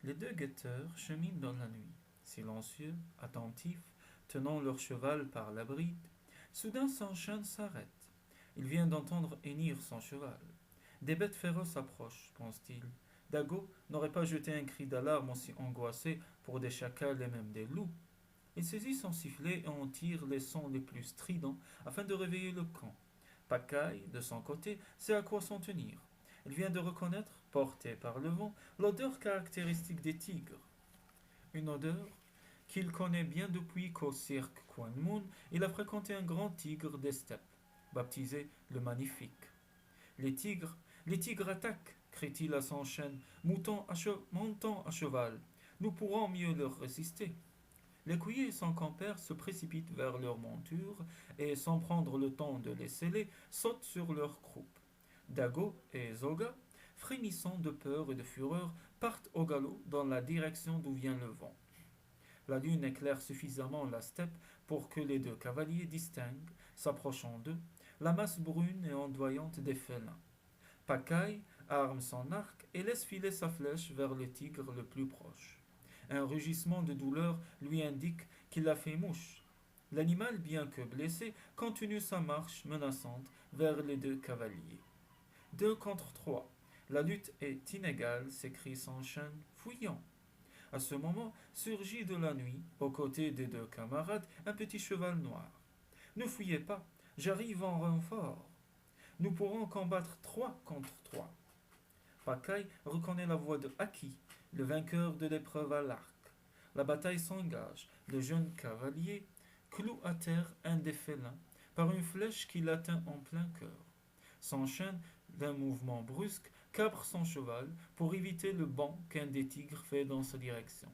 Les deux guetteurs cheminent dans la nuit, silencieux, attentifs, tenant leur cheval par la bride. Soudain Sanchen s'arrête. Il vient d'entendre hennir son cheval. Des bêtes féroces approchent, pense-t-il. Dago n'aurait pas jeté un cri d'alarme aussi angoissé pour des chacals et même des loups. Il saisit son sifflet et en tire les sons les plus stridents afin de réveiller le camp. Pacaille, de son côté, sait à quoi s'en tenir. Il vient de reconnaître, porté par le vent, l'odeur caractéristique des tigres. Une odeur qu'il connaît bien depuis qu'au cirque Quan Mun, il a fréquenté un grand tigre des steppes, baptisé le Magnifique. Les tigres attaquent, crie-t-il à son chêne, montant à cheval. Nous pourrons mieux leur résister. L'écuyer et son compère se précipitent vers leur monture et, sans prendre le temps de les sceller, sautent sur leur croupe. Dago et Zoga, frémissant de peur et de fureur, partent au galop dans la direction d'où vient le vent. La lune éclaire suffisamment la steppe pour que les deux cavaliers distinguent, s'approchant d'eux, la masse brune et ondoyante des félins. Pacaille arme son arc et laisse filer sa flèche vers le tigre le plus proche. Un rugissement de douleur lui indique qu'il a fait mouche. L'animal, bien que blessé, continue sa marche menaçante vers les deux cavaliers. 2 contre 3. La lutte est inégale, s'écrie Sanchen, fouillant. À ce moment, surgit de la nuit, aux côtés des deux camarades, un petit cheval noir. Ne fouillez pas, j'arrive en renfort. Nous pourrons combattre 3 contre 3. Pacaille reconnaît la voix de Aki, le vainqueur de l'épreuve à l'arc. La bataille s'engage. Le jeune cavalier cloue à terre un des félins par une flèche qui l'atteint en plein cœur. S'enchaîne d'un mouvement brusque, cabre son cheval pour éviter le bond qu'un des tigres fait dans sa direction.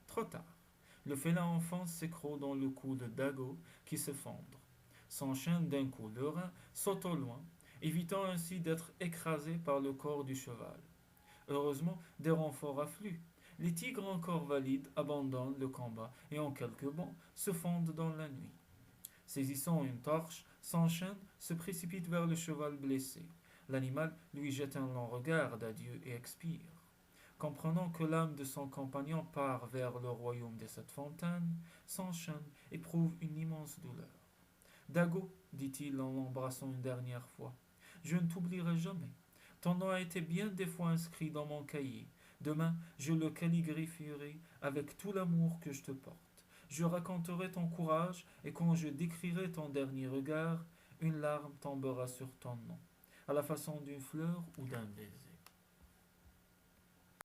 Trop tard. Le félin enfonce ses crocs dans le cou de Dago qui s'effondre. S'enchaîne d'un coup le rein, saute au loin, évitant ainsi d'être écrasé par le corps du cheval. Heureusement, des renforts affluent. Les tigres encore valides abandonnent le combat et en quelques bonds se fondent dans la nuit. Saisissant une torche, S'enchaîne se précipite vers le cheval blessé. L'animal lui jette un long regard d'adieu et expire. Comprenant que l'âme de son compagnon part vers le royaume des sept fontaines, S'enchaîne éprouve une immense douleur. Dago, dit-il en l'embrassant une dernière fois, je ne t'oublierai jamais. Ton nom a été bien des fois inscrit dans mon cahier. Demain, je le calligrapherai avec tout l'amour que je te porte. Je raconterai ton courage et quand je décrirai ton dernier regard, une larme tombera sur ton nom, à la façon d'une fleur ou d'un baiser.